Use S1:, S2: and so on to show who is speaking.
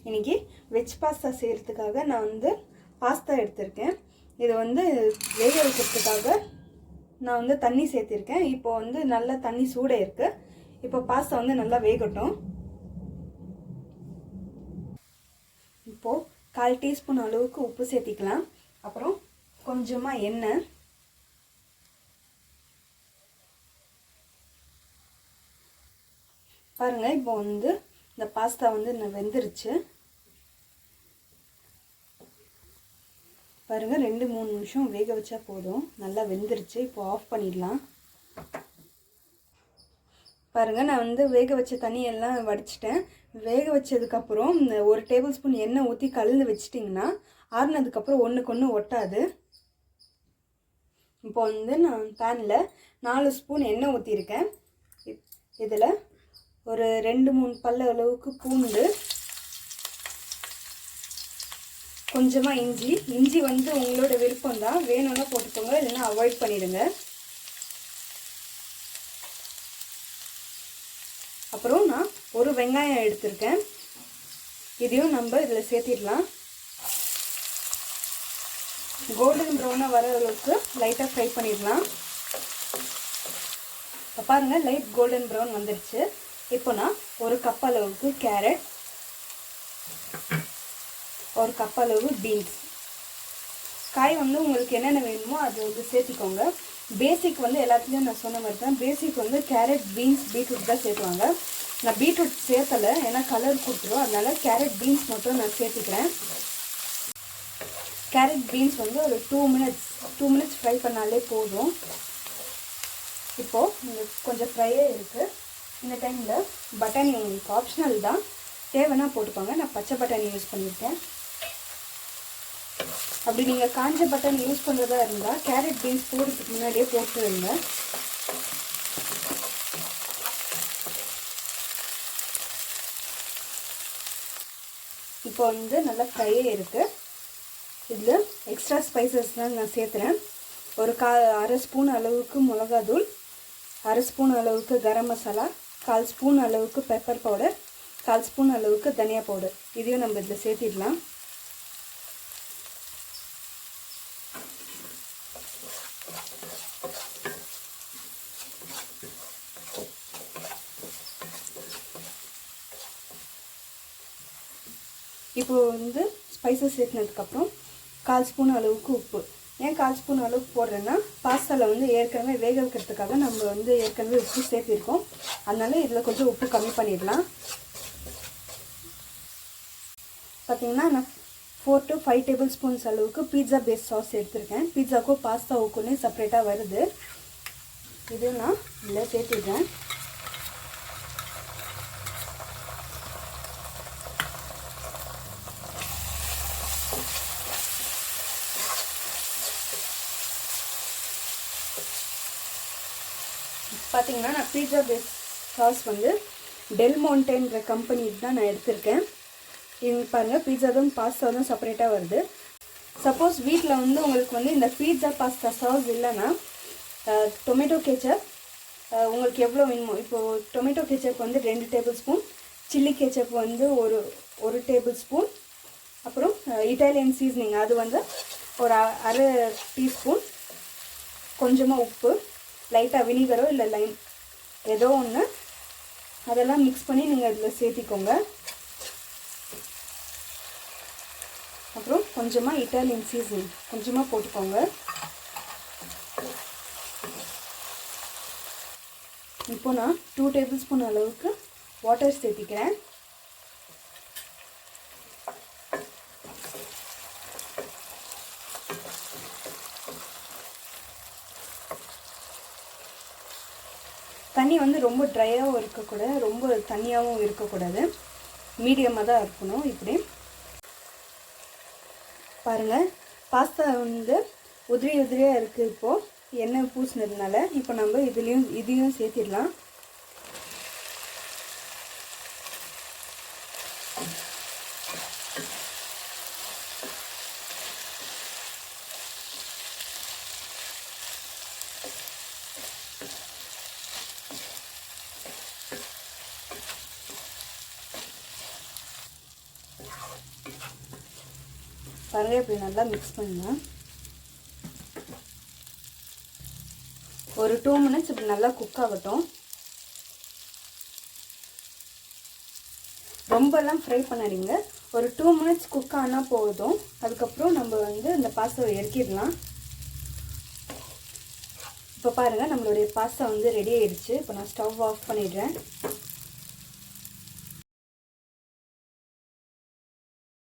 S1: இன்னைக்கு veg pasta செய்கிறதுக்காக நான் வந்து பாஸ்தா எடுத்திருக்கேன். இதை வந்து வேக வைக்கிறதுக்காக நான் வந்து தண்ணி சேர்த்திருக்கேன். இப்போ வந்து நல்லா தண்ணி சூடாக இருக்கு. இப்போ பாஸ்தா வந்து நல்லா வேகட்டும். இப்போ 1/4 டீஸ்பூன் அளவுக்கு உப்பு சேர்த்திக்கலாம். அப்புறம் கொஞ்சமாக எண்ணெய், பாருங்க. இப்போ வந்து இந்த பாஸ்தா வந்து வெந்துருச்சு பாருங்க. 2-3 நிமிஷம் வேக வச்சா போதும். நல்லா வெந்துருச்சு. இப்போ ஆஃப் பண்ணிடலாம். பாருங்க, நான் வந்து வேக வச்ச தண்ணியெல்லாம் வடிச்சிட்டேன். வேக வச்சதுக்கப்புறம் 1 டேபிள் ஸ்பூன் எண்ணெய் ஊற்றி கலந்து வச்சிட்டிங்கன்னா ஆறுனதுக்கப்புறம் ஒன்றுக்கு ஒன்று ஒட்டாது. இப்போ வந்து நான் பேனில் 4 ஸ்பூன் எண்ணெய் ஊற்றிருக்கேன். இதில் ஒரு 2-3 பல்லு அளவுக்கு பூண்டு, கொஞ்சமாக இஞ்சி வந்து உங்களோட விருப்பம் தான், வேணும்னா போட்டுக்கோங்க, இல்லைன்னா அவாய்ட் பண்ணிடுங்க. அப்புறம் நான் ஒரு வெங்காயம் எடுத்திருக்கேன். இதையும் நம்ம இதில் சேர்த்திடலாம். கோல்டன் ப்ரௌனாக வர அளவுக்கு லைட்டாக ஃப்ரை பண்ணிடலாம். பாருங்க, லைட் கோல்டன் ப்ரௌன் வந்துடுச்சு. இப்போ நான் 1 கப் அளவுக்கு கேரட், 1 கப் அளவு பீன்ஸ், காய் வந்து உங்களுக்கு என்னென்ன வேணுமோ அது வந்து சேர்த்திக்கோங்க. பேசிக் வந்து எல்லாத்துலேயும் நான் சொன்ன மாதிரி தான். பேசிக் வந்து கேரட், பீன்ஸ், பீட்ரூட் தான் சேர்த்துவாங்க. நான் பீட்ரூட் சேர்த்தலை, ஏன்னா கலர் கொடுத்துரும். அதனால கேரட், பீன்ஸ் மட்டும் நான் சேர்த்துக்கிறேன். கேரட், பீன்ஸ் வந்து ஒரு 2 மினிட்ஸ் ஃப்ரை பண்ணாலே போதும். இப்போது கொஞ்சம் ஃப்ரையே இருக்குது. இந்த டைமில் பட்டாணி உங்களுக்கு ஆப்ஷனல் தான், தேவைன்னா போட்டுக்கோங்க. நான் பச்சை பட்டாணி யூஸ் பண்ணியிருக்கேன். அப்படி நீங்கள் காஞ்ச பட்டாணி யூஸ் பண்ணுறதா இருந்தால் கேரட், பீன்ஸ் போடுறதுக்கு முன்னாடியே போட்டுருங்க. இப்போ வந்து நல்லா ஃப்ரையே இருக்குது. இதில் எக்ஸ்ட்ரா ஸ்பைசஸ் தான் நான் சேர்த்துறேன். ஒரு 1/2 ஸ்பூன் அளவுக்கு மிளகாத்தூள், 1/2 ஸ்பூன் அளவுக்கு கரம் மசாலா, 1/4 ஸ்பூன் அளவுக்கு பெப்பர் பவுடர், 1/4 ஸ்பூன் அளவுக்கு தனியா பவுடர். இதையும் நம்ம இதில் சேர்த்திடலாம். இப்போ வந்து ஸ்பைசஸ் சேர்த்தினதுக்கப்புறம் 1/4 ஸ்பூன் அளவுக்கு உப்பு. ஏன் 1/4 ஸ்பூன் அளவுக்கு போடுறேன்னா, பாஸ்தாவில் வந்து ஏற்கனவே வேக வைக்கிறதுக்காக நம்ம வந்து ஏற்கனவே உப்பு சேர்த்திருக்கோம். அதனால இதில் கொஞ்சம் உப்பு கம்மி பண்ணிடலாம். பார்த்தீங்கன்னா நான் 4 to 5 டேபிள் ஸ்பூன்ஸ் அளவுக்கு பீட்சா பேஸ் சாஸ் எடுத்திருக்கேன். பீட்சாவுக்கும் பாஸ்தாவுக்குன்னே செப்பரேட்டாக வருது. இது நான் இதில் சேர்த்துடுறேன். பார்த்தீங்கன்னா நான் பீட்சா பேஸ் சாஸ் வந்து டெல் மோண்டேன்ற கம்பெனி தான் நான் எடுத்திருக்கேன். இது பாருங்கள், பீட்சாவும் பாஸ்தாவும் செப்பரேட்டாக வருது. சப்போஸ் வீட்டில் வந்து உங்களுக்கு வந்து இந்த பீட்சா பாஸ்தா சாஸ் இல்லைன்னா டொமேட்டோ கேச்சப் உங்களுக்கு எவ்வளோ வேணுமோ, இப்போது டொமேட்டோ கேச்சப் வந்து 2 டேபிள் ஸ்பூன், சில்லி கேச்சப் வந்து ஒரு டேபிள் ஸ்பூன், அப்புறம் இட்டாலியன் சீசனிங் அது வந்து ஒரு 1/2 டீஸ்பூன், கொஞ்சமாக உப்பு, லைட்டாக வினிகரோ இல்லை லைம் ஏதோ ஒன்று, அதெல்லாம் மிக்ஸ் பண்ணி நீங்கள் இதில் சேர்த்திக்கோங்க. அப்புறம் கொஞ்சமாக இட்டாலியன் சீசனிங் கொஞ்சமாக போட்டுக்கோங்க. இப்போ நான் 2 டேபிள் ஸ்பூன் அளவுக்கு வாட்டர் சேர்த்திக்கிறேன். தண்ணி வந்து ரொம்ப ட்ரையாகவும் இருக்கக்கூடாது, ரொம்ப தண்ணியாகவும் இருக்கக்கூடாது, மீடியமாக தான் இருக்கணும். இப்படி பாருங்கள், பாஸ்தா வந்து உதிரியாக இருக்குது. இப்போது எண்ணெய் பூசினதுனால இப்போ நம்ம இதையும் சேர்த்திடலாம். பாருங்கள் இப்படி நல்லா மிக்ஸ் பண்ணுங்கள். ஒரு 2 மினிட்ஸ் இப்படி நல்லா குக் ஆகட்டும். ரொம்பலாம் ஃப்ரை பண்ணாதீங்க. ஒரு 2 மினிட்ஸ் குக் ஆனால் போதும். அதுக்கப்புறம் நம்ம வந்து இந்த பாஸ்தாவை இறக்கிடலாம். இப்போ பாருங்கள் நம்மளுடைய பாஸ்தா வந்து ரெடி ஆயிடுச்சு. இப்போ நான் ஸ்டவ் ஆஃப் பண்ணிடுறேன்.